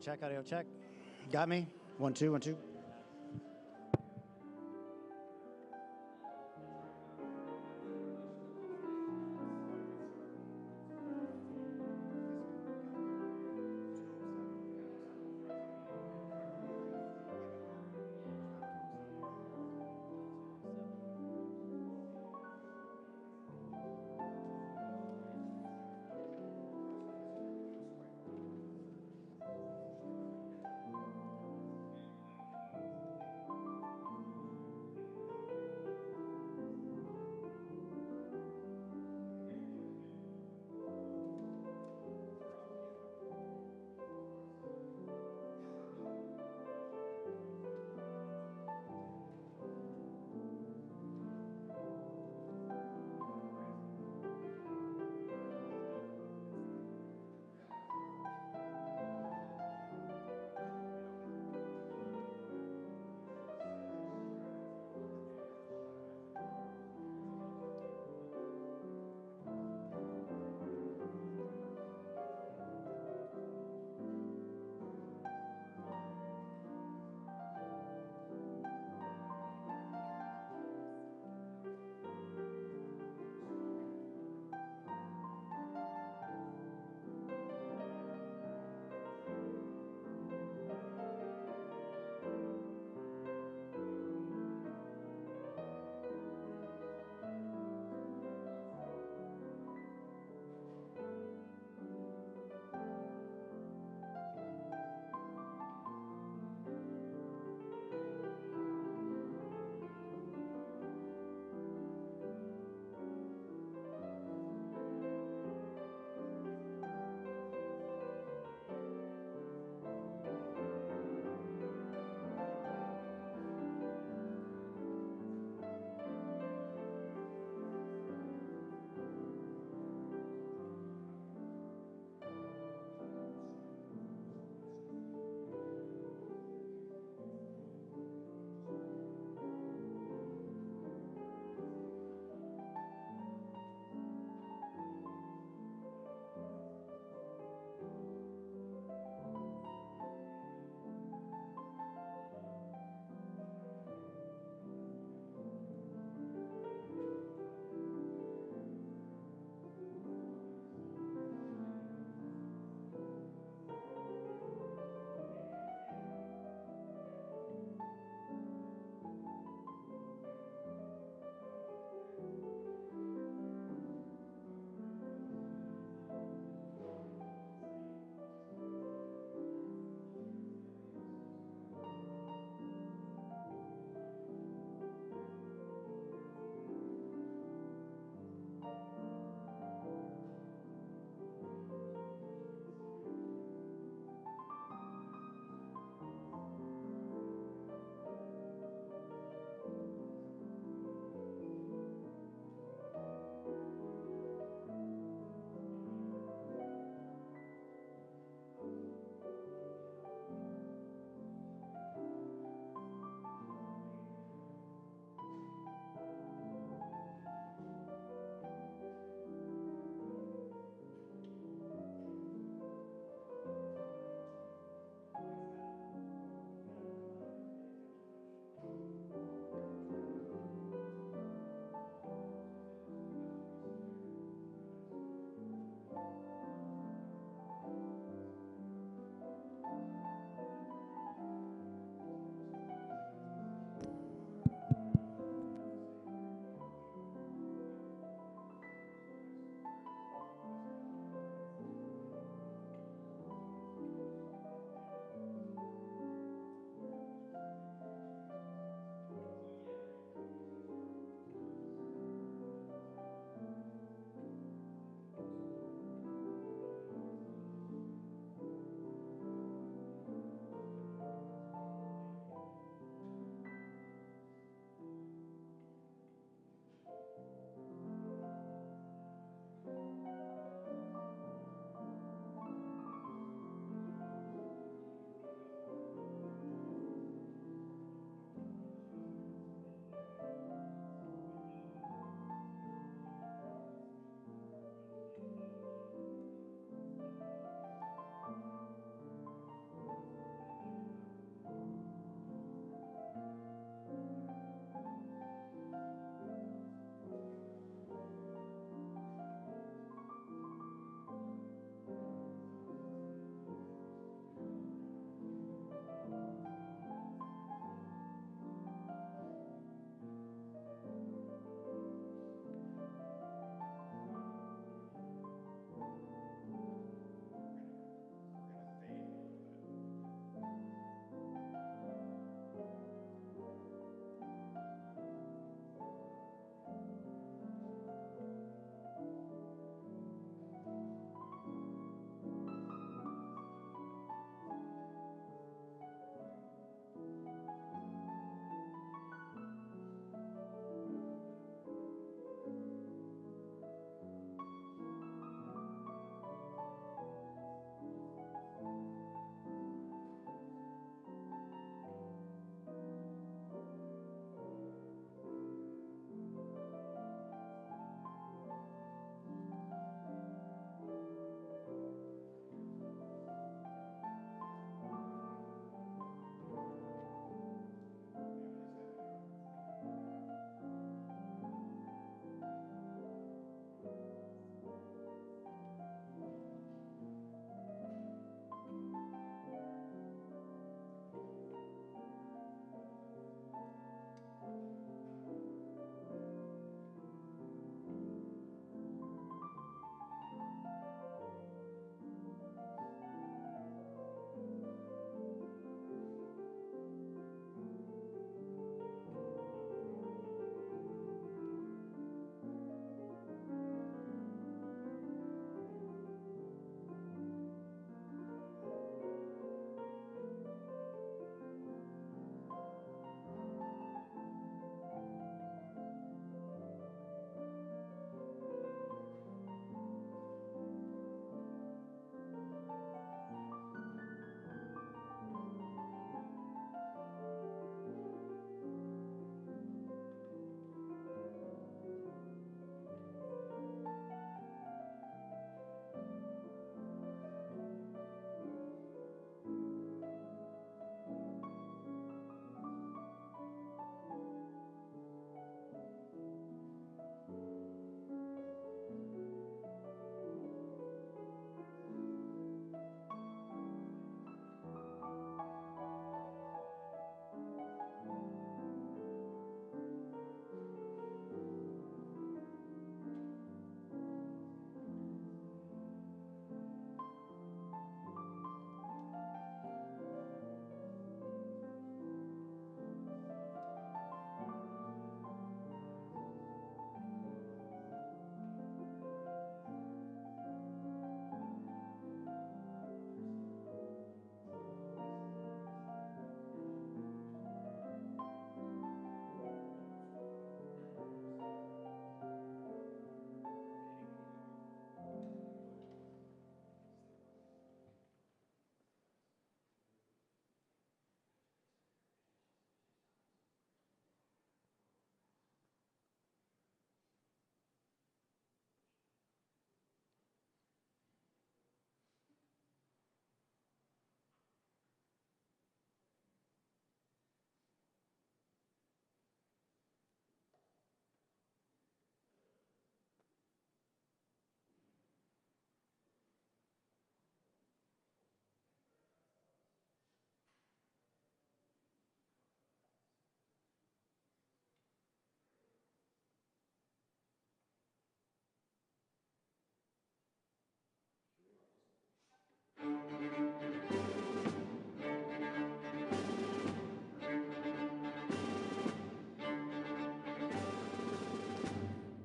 check, audio check. Got me? 1, 2, 1, 2.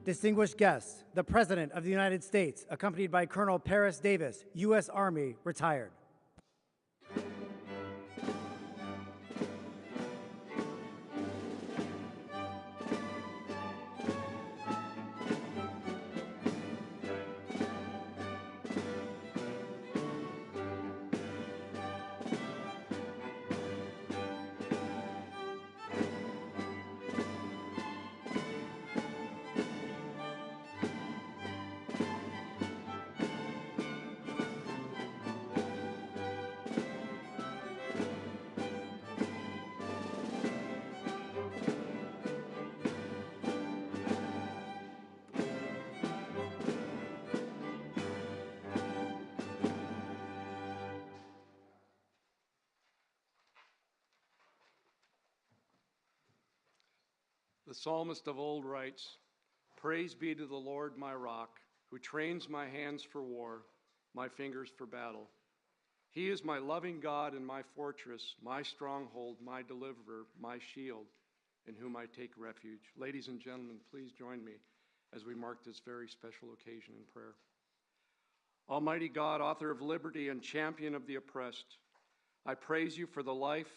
Distinguished guests, the President of the United States, accompanied by Colonel Paris Davis, U.S. Army, retired. The psalmist of old writes, "Praise be to the Lord my rock, who trains my hands for war, my fingers for battle. He is my loving God and my fortress, my stronghold, my deliverer, my shield, in whom I take refuge." Ladies and gentlemen, please join me as we mark this very special occasion in prayer. Almighty God, author of liberty and champion of the oppressed, I praise you for the life,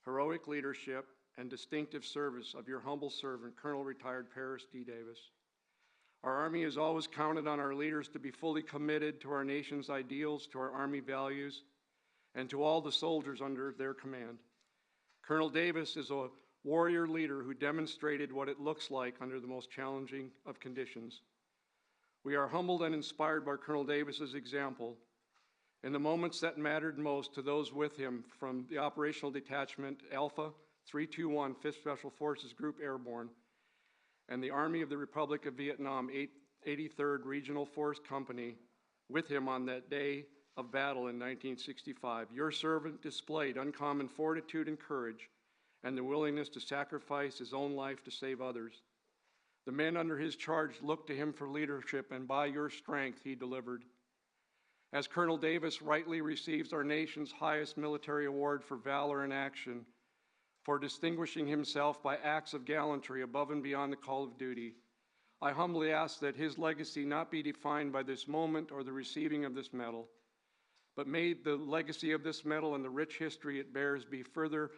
heroic leadership, and distinctive service of your humble servant, Colonel Retired Paris D. Davis. Our Army has always counted on our leaders to be fully committed to our nation's ideals, to our Army values, and to all the soldiers under their command. Colonel Davis is a warrior leader who demonstrated what it looks like under the most challenging of conditions. We are humbled and inspired by Colonel Davis's example. In the moments that mattered most to those with him, from the Operational Detachment Alpha 321 5th Special Forces Group Airborne and the Army of the Republic of Vietnam 83rd Regional Force Company with him on that day of battle in 1965, your servant displayed uncommon fortitude and courage and the willingness to sacrifice his own life to save others. The men under his charge looked to him for leadership, and by your strength he delivered. As Colonel Davis rightly receives our nation's highest military award for valor in action, for distinguishing himself by acts of gallantry above and beyond the call of duty, I humbly ask that his legacy not be defined by this moment or the receiving of this medal, but may the legacy of this medal and the rich history it bears be further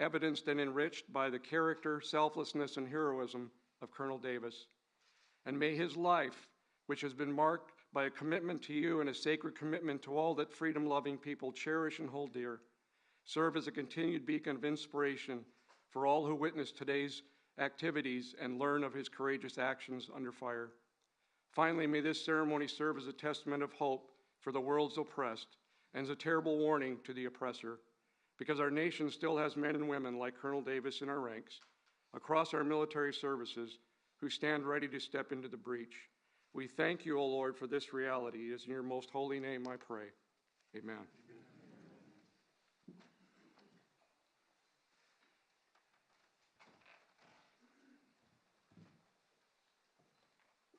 evidenced and enriched by the character, selflessness, and heroism of Colonel Davis. And may his life, which has been marked by a commitment to you and a sacred commitment to all that freedom-loving people cherish and hold dear, serve as a continued beacon of inspiration for all who witness today's activities and learn of his courageous actions under fire. Finally, may this ceremony serve as a testament of hope for the world's oppressed and as a terrible warning to the oppressor, because our nation still has men and women like Colonel Davis in our ranks, across our military services, who stand ready to step into the breach. We thank you, O Lord, for this reality. It is in your most holy name I pray. Amen.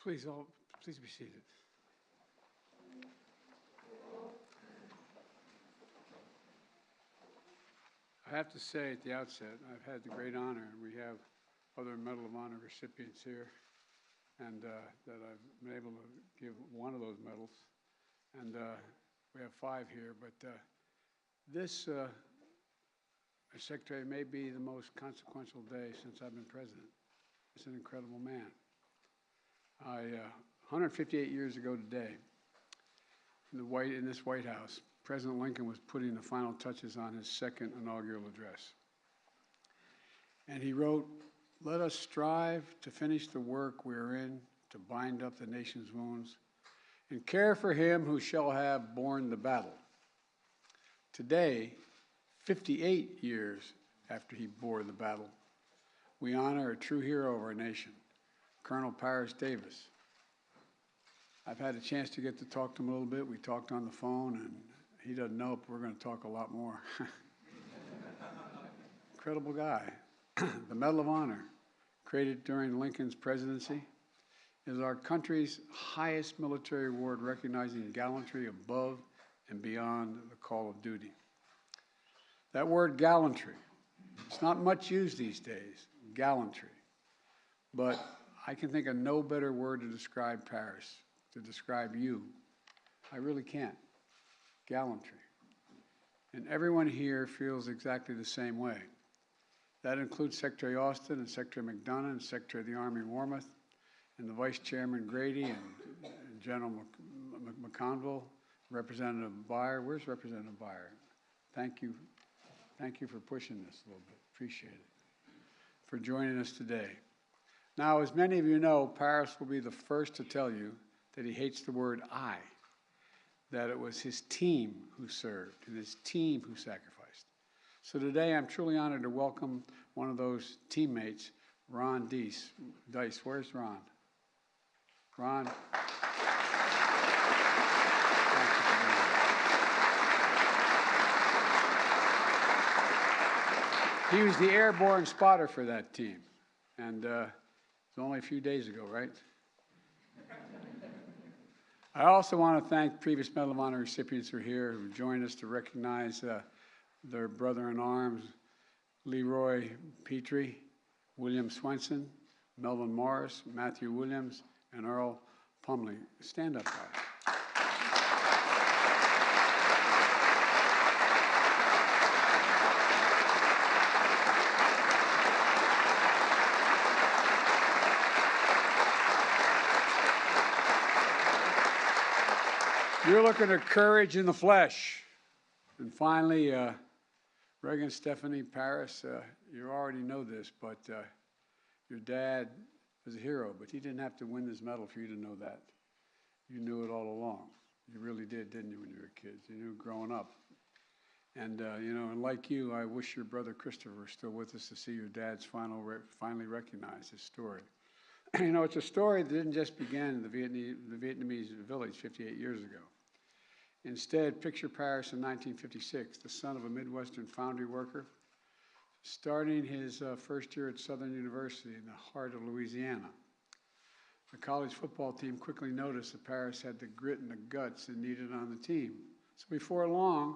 Please be seated. I have to say at the outset, I've had the great honor, and we have other Medal of Honor recipients here, and that I've been able to give one of those medals, and we have 5 here, but this, Secretary, may be the most consequential day since I've been president. It's an incredible man. 158 years ago today, in this White House, President Lincoln was putting the final touches on his second inaugural address. And he wrote, "Let us strive to finish the work we are in, to bind up the nation's wounds, and care for him who shall have borne the battle." Today, 58 years after he bore the battle, we honor a true hero of our nation, Colonel Paris Davis. I've had a chance to get to talk to him a little bit. We talked on the phone, and he doesn't know, but we're going to talk a lot more. Incredible guy. The Medal of Honor, created during Lincoln's presidency, is our country's highest military award recognizing gallantry above and beyond the call of duty. That word gallantry, it's not much used these days, gallantry. But I can think of no better word to describe Paris, to describe you. I really can't. Gallantry. And everyone here feels exactly the same way. That includes Secretary Austin and Secretary McDonough and Secretary of the Army Warmoth and the Vice Chairman Grady and General McConville, Representative Beyer. Where's Representative Beyer? Thank you. Thank you for pushing this a little bit. Appreciate it. For joining us today. Now, as many of you know, Paris will be the first to tell you that he hates the word I, that it was his team who served and his team who sacrificed. So today I'm truly honored to welcome one of those teammates, Ron Dice. Where's Ron? Ron. He was the airborne spotter for that team, and it was only a few days ago, right? I also want to thank previous Medal of Honor recipients who are here, who joined us to recognize their brother-in-arms, Leroy Petrie, William Swenson, Melvin Morris, Matthew Williams, and Earl Pumley. Stand up, guys. You're looking at courage in the flesh. And finally, Reagan, Stephanie, Paris, you already know this, but your dad was a hero, but he didn't have to win this medal for you to know that. You knew it all along. You really did, didn't you, when you were kids? You knew growing up. And, you know, and like you, I wish your brother Christopher was still with us to see your dad's finally recognize his story. You know, it's a story that didn't just begin in the Vietnamese village 58 years ago. Instead, picture Paris in 1956, the son of a Midwestern foundry worker, starting his first year at Southern University in the heart of Louisiana. The college football team quickly noticed that Paris had the grit and the guts it needed on the team. So before long,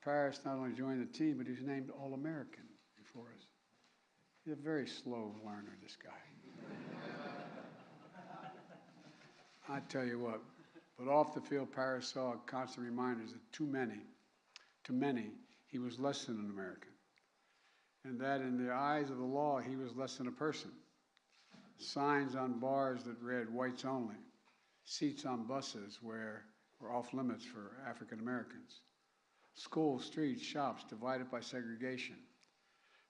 Paris not only joined the team, but he was named All-American before us. He's a very slow learner, this guy. I tell you what, but off the field, Paris saw constant reminders that to many, he was less than an American. And that in the eyes of the law, he was less than a person. Signs on bars that read whites only, seats on buses were off limits for African Americans, schools, streets, shops divided by segregation.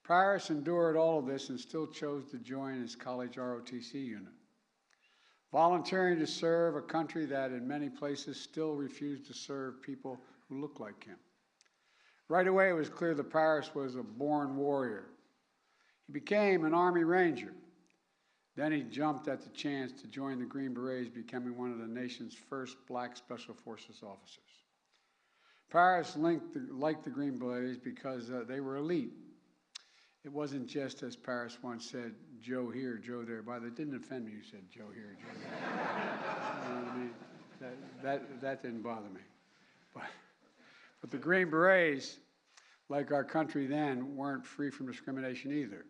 Paris endured all of this and still chose to join his college ROTC unit, volunteering to serve a country that in many places still refused to serve people who looked like him. Right away, it was clear that Paris was a born warrior. He became an Army Ranger. Then he jumped at the chance to join the Green Berets, becoming one of the nation's first black Special Forces officers. Paris liked the Green Berets because they were elite. It wasn't just, as Paris once said, Joe here, Joe there. By the way, it didn't offend me you said Joe here, Joe there. You know what I mean? That didn't bother me. But the Green Berets, like our country then, weren't free from discrimination either.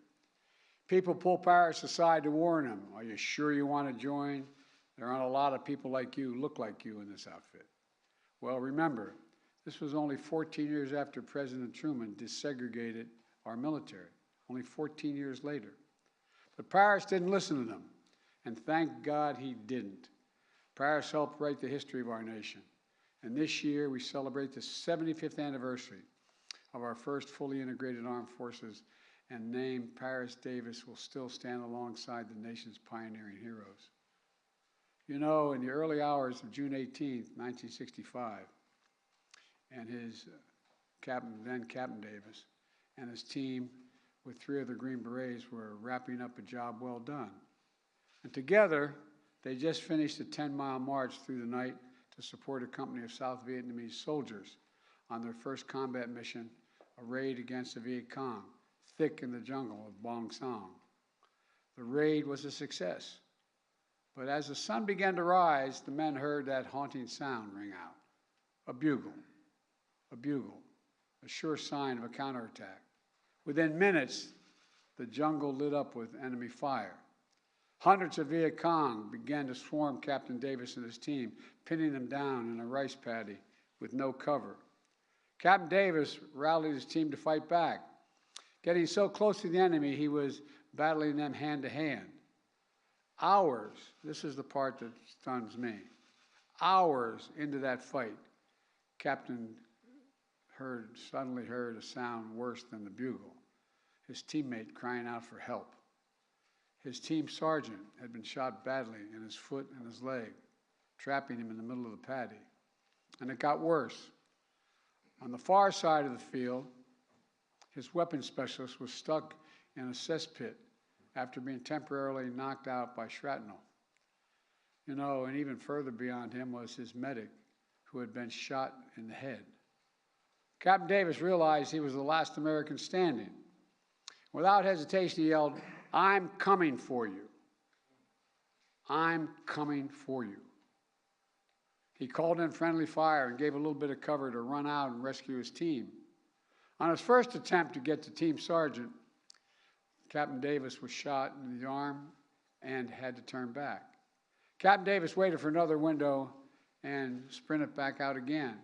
People pulled Paris aside to warn him, are you sure you want to join? There aren't a lot of people like you, look like you in this outfit. Well, remember, this was only 14 years after President Truman desegregated our military, only 14 years later. But Paris didn't listen to them, and thank God he didn't. Paris helped write the history of our nation. And this year, we celebrate the 75th anniversary of our first fully integrated armed forces, and name Paris Davis will still stand alongside the nation's pioneering heroes. You know, in the early hours of June 18th, 1965, and his then Captain Davis and his team with 3 of the Green Berets were wrapping up a job well done. And together, they just finished a 10-mile march through the night to support a company of South Vietnamese soldiers on their first combat mission, a raid against the Viet Cong, thick in the jungle of Bong Sang. The raid was a success. But as the sun began to rise, the men heard that haunting sound ring out. A bugle, a sure sign of a counterattack. Within minutes, the jungle lit up with enemy fire. Hundreds of Viet Cong began to swarm Captain Davis and his team, pinning them down in a rice paddy with no cover. Captain Davis rallied his team to fight back. Getting so close to the enemy, he was battling them hand to hand. Hours, this is the part that stuns me, hours into that fight, Captain suddenly heard a sound worse than the bugle, his teammate crying out for help. His team sergeant had been shot badly in his foot and his leg, trapping him in the middle of the paddy. And it got worse. On the far side of the field, his weapons specialist was stuck in a cesspit after being temporarily knocked out by shrapnel. You know, and even further beyond him was his medic, who had been shot in the head. Captain Davis realized he was the last American standing. Without hesitation, he yelled, "I'm coming for you. I'm coming for you." He called in friendly fire and gave a little bit of cover to run out and rescue his team. On his first attempt to get to Team Sergeant, Captain Davis was shot in the arm and had to turn back. Captain Davis waited for another window and sprinted back out again.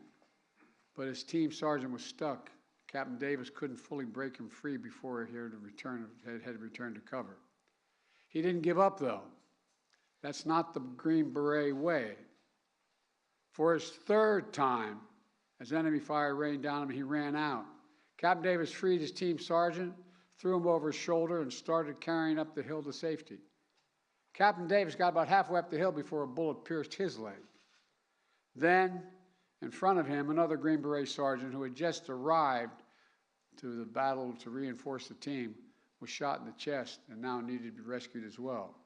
But his team sergeant was stuck. Captain Davis couldn't fully break him free before he had to return to cover. He didn't give up, though. That's not the Green Beret way. For his third time, as enemy fire rained down on him, he ran out. Captain Davis freed his team sergeant, threw him over his shoulder, and started carrying up the hill to safety. Captain Davis got about halfway up the hill before a bullet pierced his leg. Then, in front of him, another Green Beret sergeant who had just arrived to the battle to reinforce the team was shot in the chest and now needed to be rescued as well.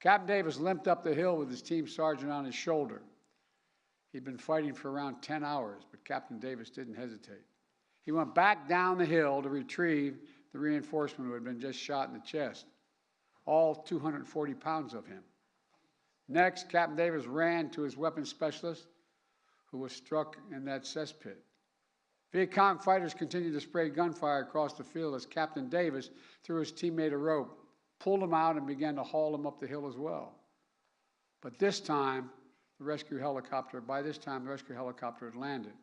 Captain Davis limped up the hill with his team sergeant on his shoulder. He'd been fighting for around 10 hours, but Captain Davis didn't hesitate. He went back down the hill to retrieve the reinforcement who had been just shot in the chest, all 240 pounds of him. Next, Captain Davis ran to his weapons specialist, who was struck in that cesspit. Viet Cong fighters continued to spray gunfire across the field as Captain Davis threw his teammate a rope, pulled him out, and began to haul him up the hill as well. But this time, by this time, the rescue helicopter had landed.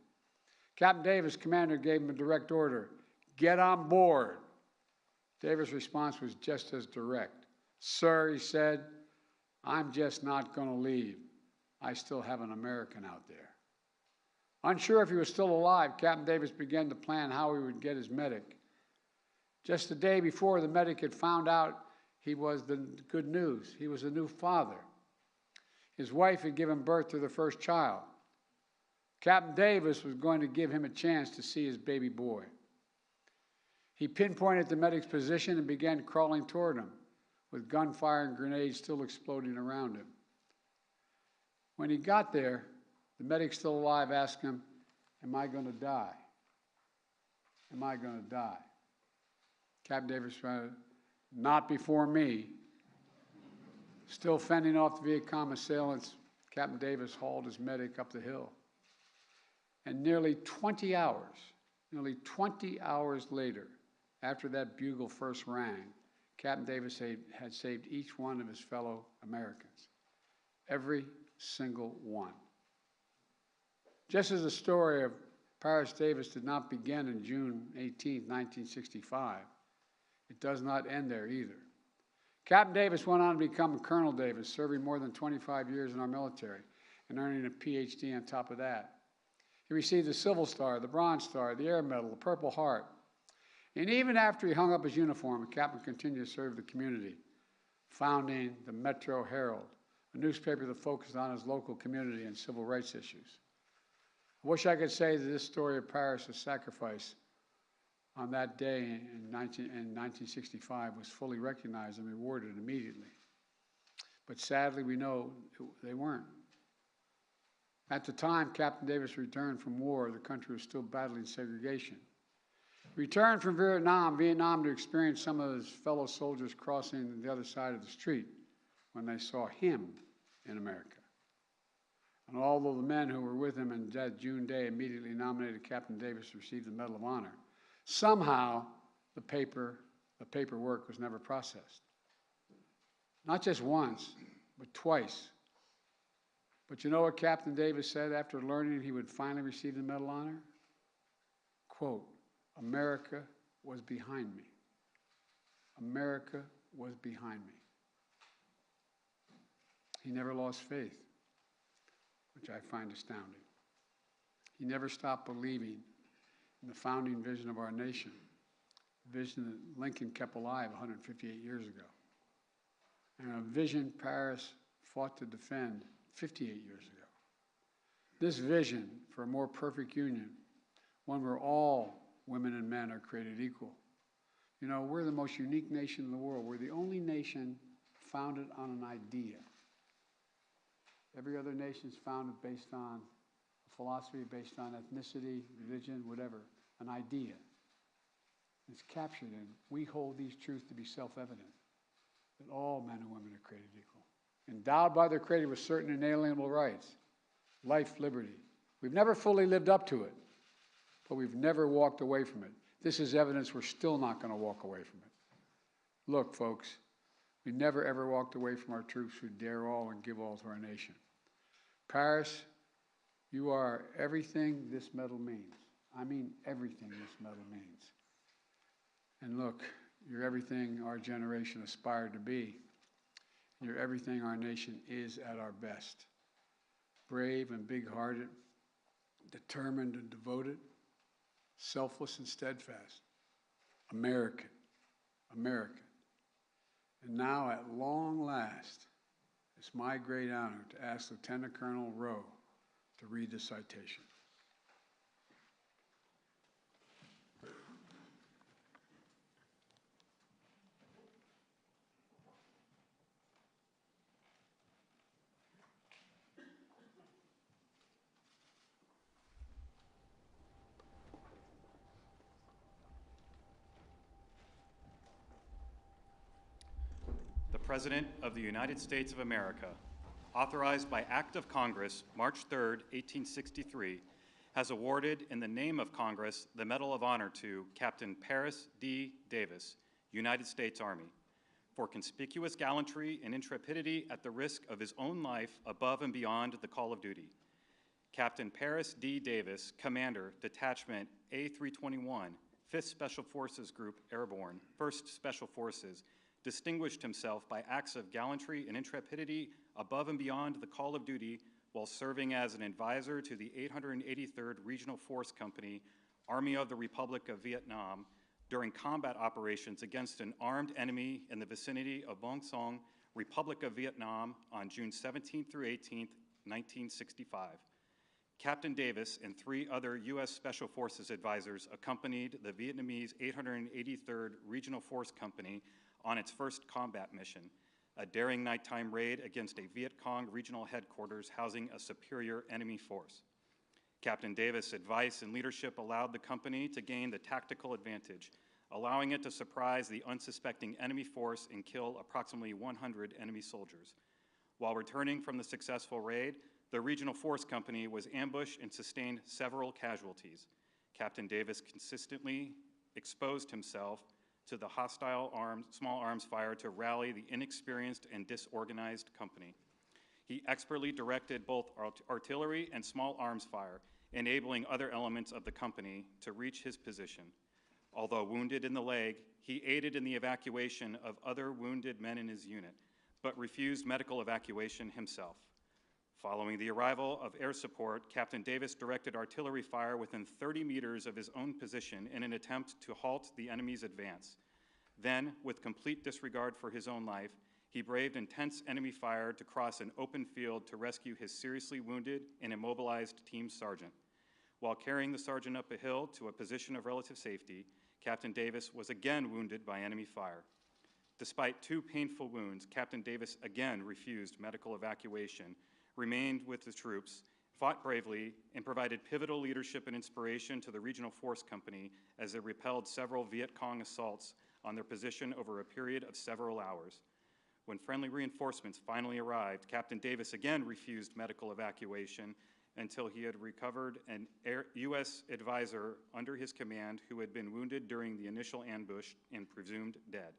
Captain Davis' commander gave him a direct order, "Get on board." Davis' response was just as direct. "Sir," he said, "I'm just not going to leave. I still have an American out there." Unsure if he was still alive, Captain Davis began to plan how he would get his medic. Just the day before, the medic had found out he was the good news. He was a new father. His wife had given birth to their first child. Captain Davis was going to give him a chance to see his baby boy. He pinpointed the medic's position and began crawling toward him, with gunfire and grenades still exploding around him. When he got there, the medic, still alive, asked him, "Am I going to die? Am I going to die?" Captain Davis said, "Not before me." Still fending off the Viet Cong assailants, Captain Davis hauled his medic up the hill. And nearly 20 hours later, after that bugle first rang, Captain Davis had saved each one of his fellow Americans. Every single one. Just as the story of Paris Davis did not begin on June 18, 1965, it does not end there either. Captain Davis went on to become Colonel Davis, serving more than 25 years in our military and earning a PhD on top of that. He received the Silver Star, the Bronze Star, the Air Medal, the Purple Heart. And even after he hung up his uniform, the captain continued to serve the community, founding the Metro Herald, a newspaper that focused on his local community and civil rights issues. I wish I could say that this story of Paris' sacrifice on that day in 1965 was fully recognized and rewarded immediately. But sadly, we know they weren't. At the time Captain Davis returned from war, the country was still battling segregation. He returned from Vietnam to experience some of his fellow soldiers crossing the other side of the street when they saw him in America. And although the men who were with him on that June day immediately nominated Captain Davis to receive the Medal of Honor, somehow the paperwork was never processed. Not just once, but twice. But you know what Captain Davis said after learning he would finally receive the Medal of Honor? Quote, "America was behind me. America was behind me." He never lost faith, which I find astounding. He never stopped believing in the founding vision of our nation, a vision that Lincoln kept alive 158 years ago, and a vision Paris fought to defend 58 years ago. This vision for a more perfect union, one where all women and men are created equal. You know, we're the most unique nation in the world. We're the only nation founded on an idea. Every other nation is founded based on a philosophy, based on ethnicity, religion, whatever, an idea. It's captured in, we hold these truths to be self-evident, that all men and women are created equal, endowed by their Creator with certain inalienable rights, life, liberty. We've never fully lived up to it, but we've never walked away from it. This is evidence we're still not going to walk away from it. Look, folks, we never ever walked away from our troops who dare all and give all to our nation. Paris, you are everything this medal means. I mean everything this medal means. And look, you're everything our generation aspired to be. You're everything our nation is at our best. Brave and big-hearted, determined and devoted, selfless and steadfast. American, American. And now, at long last, it's my great honor to ask Lieutenant Colonel Rowe to read the citation. The President of the United States of America, authorized by Act of Congress, March 3, 1863, has awarded in the name of Congress the Medal of Honor to Captain Paris D. Davis, United States Army, for conspicuous gallantry and intrepidity at the risk of his own life above and beyond the call of duty. Captain Paris D. Davis, Commander, Detachment A321, 5th Special Forces Group Airborne, 1st Special Forces, distinguished himself by acts of gallantry and intrepidity above and beyond the call of duty while serving as an advisor to the 883rd Regional Force Company, Army of the Republic of Vietnam, during combat operations against an armed enemy in the vicinity of Vong Son, Republic of Vietnam, on June 17 through 18, 1965. Captain Davis and 3 other U.S. Special Forces advisors accompanied the Vietnamese 883rd Regional Force Company on its first combat mission, a daring nighttime raid against a Viet Cong regional headquarters housing a superior enemy force. Captain Davis' advice and leadership allowed the company to gain the tactical advantage, allowing it to surprise the unsuspecting enemy force and kill approximately 100 enemy soldiers. While returning from the successful raid, the Regional Force Company was ambushed and sustained several casualties. Captain Davis consistently exposed himself to the hostile small arms fire to rally the inexperienced and disorganized company. He expertly directed both artillery and small arms fire, enabling other elements of the company to reach his position. Although wounded in the leg, he aided in the evacuation of other wounded men in his unit, but refused medical evacuation himself. Following the arrival of air support, Captain Davis directed artillery fire within 30 meters of his own position in an attempt to halt the enemy's advance. Then, with complete disregard for his own life, he braved intense enemy fire to cross an open field to rescue his seriously wounded and immobilized team sergeant. While carrying the sergeant up a hill to a position of relative safety, Captain Davis was again wounded by enemy fire. Despite 2 painful wounds, Captain Davis again refused medical evacuation, remained with the troops, fought bravely, and provided pivotal leadership and inspiration to the Regional Force Company as they repelled several Viet Cong assaults on their position over a period of several hours. When friendly reinforcements finally arrived, Captain Davis again refused medical evacuation until he had recovered an U.S. advisor under his command who had been wounded during the initial ambush and presumed dead.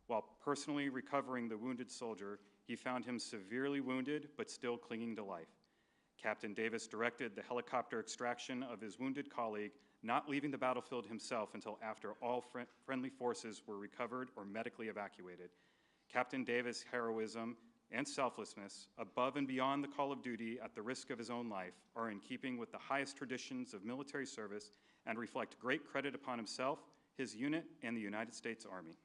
While personally recovering the wounded soldier, he found him severely wounded but still clinging to life. Captain Davis directed the helicopter extraction of his wounded colleague, not leaving the battlefield himself until after all friendly forces were recovered or medically evacuated. Captain Davis' heroism and selflessness, above and beyond the call of duty at the risk of his own life, are in keeping with the highest traditions of military service and reflect great credit upon himself, his unit, and the United States Army.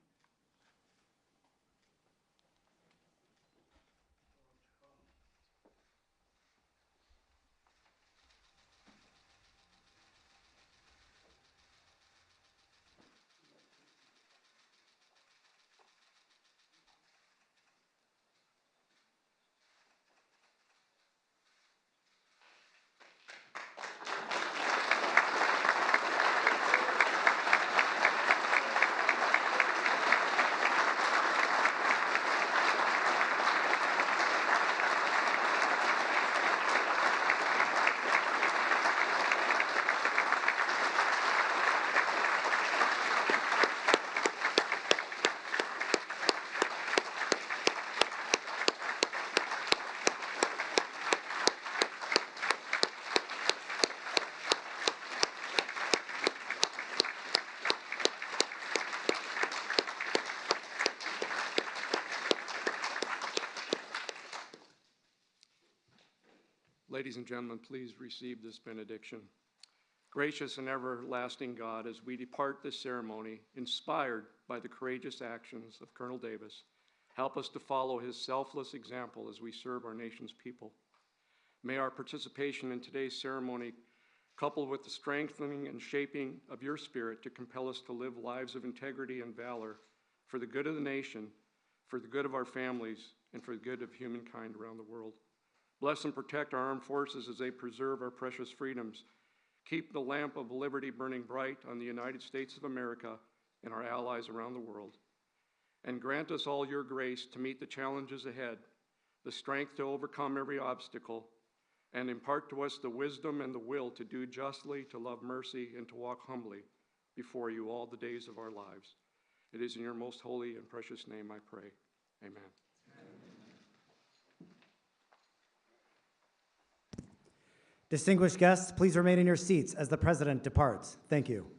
Ladies and gentlemen, please receive this benediction. Gracious and everlasting God, as we depart this ceremony, inspired by the courageous actions of Colonel Davis, help us to follow his selfless example as we serve our nation's people. May our participation in today's ceremony, coupled with the strengthening and shaping of your spirit to compel us to live lives of integrity and valor for the good of the nation, for the good of our families, and for the good of humankind around the world. Bless and protect our armed forces as they preserve our precious freedoms. Keep the lamp of liberty burning bright on the United States of America and our allies around the world. And grant us all your grace to meet the challenges ahead, the strength to overcome every obstacle, and impart to us the wisdom and the will to do justly, to love mercy, and to walk humbly before you all the days of our lives. It is in your most holy and precious name I pray. Amen. Distinguished guests, please remain in your seats as the President departs. Thank you.